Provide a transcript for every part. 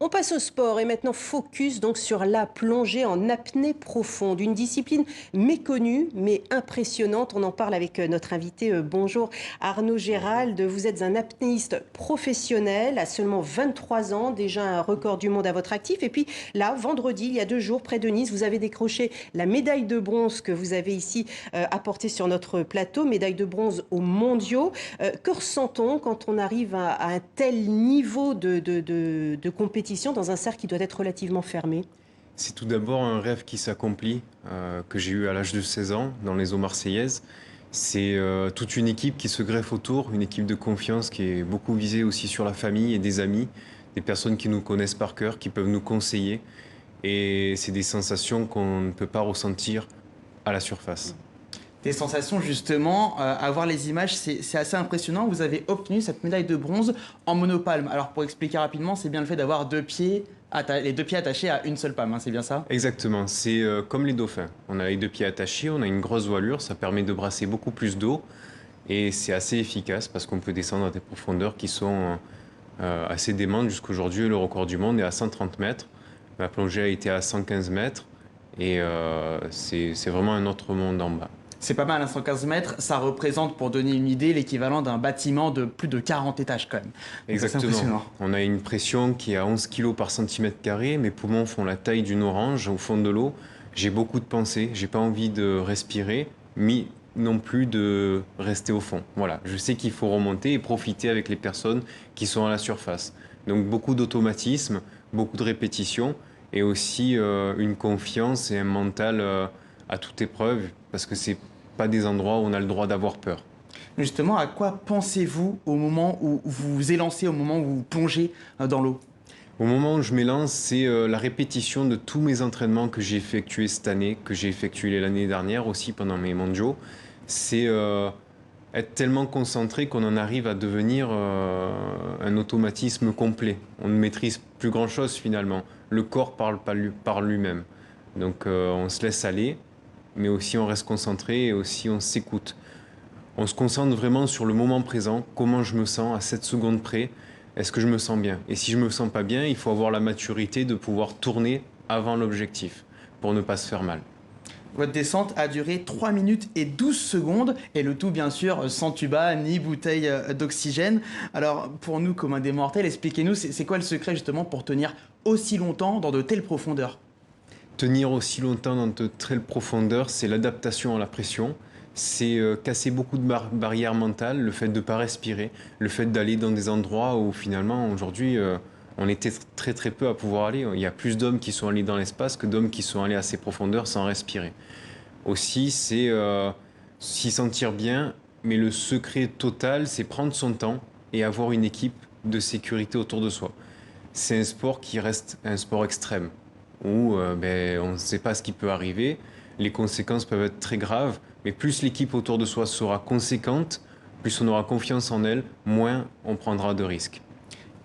On passe au sport et maintenant focus donc sur la plongée en apnée profonde, une discipline méconnue mais impressionnante. On en parle avec notre invité. Bonjour Arnaud Bonjour. Gérald, vous êtes un apnéiste professionnel à seulement 23 ans, déjà un record du monde à votre actif. Et puis là, vendredi, il y a 2 jours, près de Nice, vous avez décroché la médaille de bronze que vous avez ici apportée sur notre plateau, médaille de bronze aux mondiaux. Que ressent-on quand on arrive à un tel niveau de compétition dans un cercle qui doit être relativement fermé? C'est tout d'abord un rêve qui s'accomplit, que j'ai eu à l'âge de 16 ans dans les eaux marseillaises. C'est toute une équipe qui se greffe autour, une équipe de confiance qui est beaucoup visée aussi sur la famille et des amis, des personnes qui nous connaissent par cœur, qui peuvent nous conseiller. Et c'est des sensations qu'on ne peut pas ressentir à la surface. Des sensations justement, à voir les images, c'est assez impressionnant. Vous avez obtenu cette médaille de bronze en monopalme. Alors pour expliquer rapidement, c'est bien le fait d'avoir les deux pieds attachés à une seule palme, hein, c'est bien ça? Exactement, c'est comme les dauphins. On a les deux pieds attachés, on a une grosse voilure, ça permet de brasser beaucoup plus d'eau. Et c'est assez efficace parce qu'on peut descendre à des profondeurs qui sont assez démente. Jusqu'aujourd'hui, le record du monde est à 130 mètres. Ma plongée a été à 115 mètres. Et c'est vraiment un autre monde en bas. C'est pas mal, hein, 115 mètres, ça représente, pour donner une idée, l'équivalent d'un bâtiment de plus de 40 étages quand même. Donc c'est Exactement. impressionnant. On a une pression qui est à 11 kg par centimètre carré. Mes poumons font la taille d'une orange au fond de l'eau. J'ai beaucoup de pensées. J'ai pas envie de respirer, mais non plus de rester au fond. Voilà. Je sais qu'il faut remonter et profiter avec les personnes qui sont à la surface. Donc beaucoup d'automatisme, beaucoup de répétitions et aussi une confiance et un mental à toute épreuve parce que c'est pas des endroits où on a le droit d'avoir peur. Justement, à quoi pensez-vous au moment où vous vous élancez, au moment où vous plongez dans l'eau? Au moment où je m'élance, c'est la répétition de tous mes entraînements que j'ai effectués cette année, que j'ai effectués l'année dernière aussi pendant mes mondiaux. C'est être tellement concentré qu'on en arrive à devenir un automatisme complet. On ne maîtrise plus grand-chose finalement. Le corps parle par lui-même. Donc on se laisse aller, mais aussi on reste concentré et aussi on s'écoute. On se concentre vraiment sur le moment présent, comment je me sens à cette seconde près, est-ce que je me sens bien? Et si je me sens pas bien, il faut avoir la maturité de pouvoir tourner avant l'objectif pour ne pas se faire mal. Votre descente a duré 3 minutes et 12 secondes, et le tout bien sûr sans tuba ni bouteille d'oxygène. Alors pour nous, comme des mortels, expliquez-nous, c'est quoi le secret justement pour tenir aussi longtemps dans de telles profondeurs? Tenir aussi longtemps dans de telles profondeurs, c'est l'adaptation à la pression, c'est casser beaucoup de barrières mentales, le fait de ne pas respirer, le fait d'aller dans des endroits où finalement aujourd'hui on était très très peu à pouvoir aller. Il y a plus d'hommes qui sont allés dans l'espace que d'hommes qui sont allés à ces profondeurs sans respirer. Aussi, c'est s'y sentir bien, mais le secret total, c'est prendre son temps et avoir une équipe de sécurité autour de soi. C'est un sport qui reste un sport extrême, où on ne sait pas ce qui peut arriver, les conséquences peuvent être très graves, mais plus l'équipe autour de soi sera conséquente, plus on aura confiance en elle, moins on prendra de risques.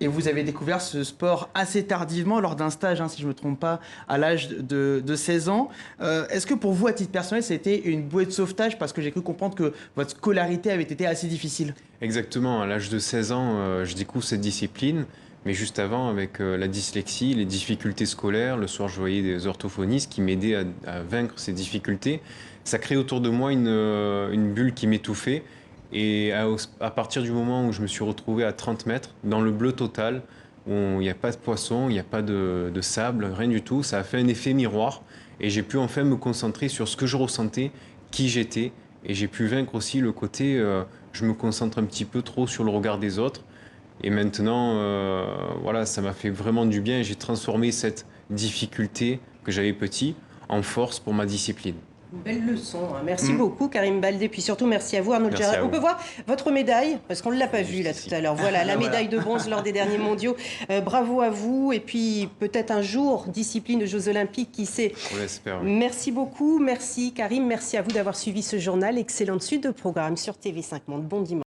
Et vous avez découvert ce sport assez tardivement, lors d'un stage, hein, si je ne me trompe pas, à l'âge de 16 ans. Est-ce que pour vous, à titre personnel, c'était une bouée de sauvetage? Parce que j'ai cru comprendre que votre scolarité avait été assez difficile. Exactement, à l'âge de 16 ans, je découvre cette discipline, mais juste avant, avec la dyslexie, les difficultés scolaires, le soir je voyais des orthophonistes qui m'aidaient à vaincre ces difficultés. Ça crée autour de moi une bulle qui m'étouffait, et à partir du moment où je me suis retrouvé à 30 mètres, dans le bleu total, où il n'y a pas de poisson, il n'y a pas de sable, rien du tout, ça a fait un effet miroir, et j'ai pu enfin me concentrer sur ce que je ressentais, qui j'étais, et j'ai pu vaincre aussi le côté je me concentre un petit peu trop sur le regard des autres. Et maintenant, voilà, ça m'a fait vraiment du bien et j'ai transformé cette difficulté que j'avais petit en force pour ma discipline. Une belle leçon, hein. Merci Hmm. beaucoup Karim Baldé, puis surtout merci à vous Arnaud Merci Gérald. à On vous. peut voir votre médaille, parce qu'on ne l'a pas vue là Juste tout ici. à l'heure. Voilà, la Voilà. médaille de bronze lors des derniers mondiaux. Bravo à vous, et puis peut-être un jour, discipline de Jeux Olympiques, qui sait. On l'espère. Oui. Merci beaucoup, merci Karim, merci à vous d'avoir suivi ce journal. Excellente suite de programme sur TV5 Monde. Bon dimanche.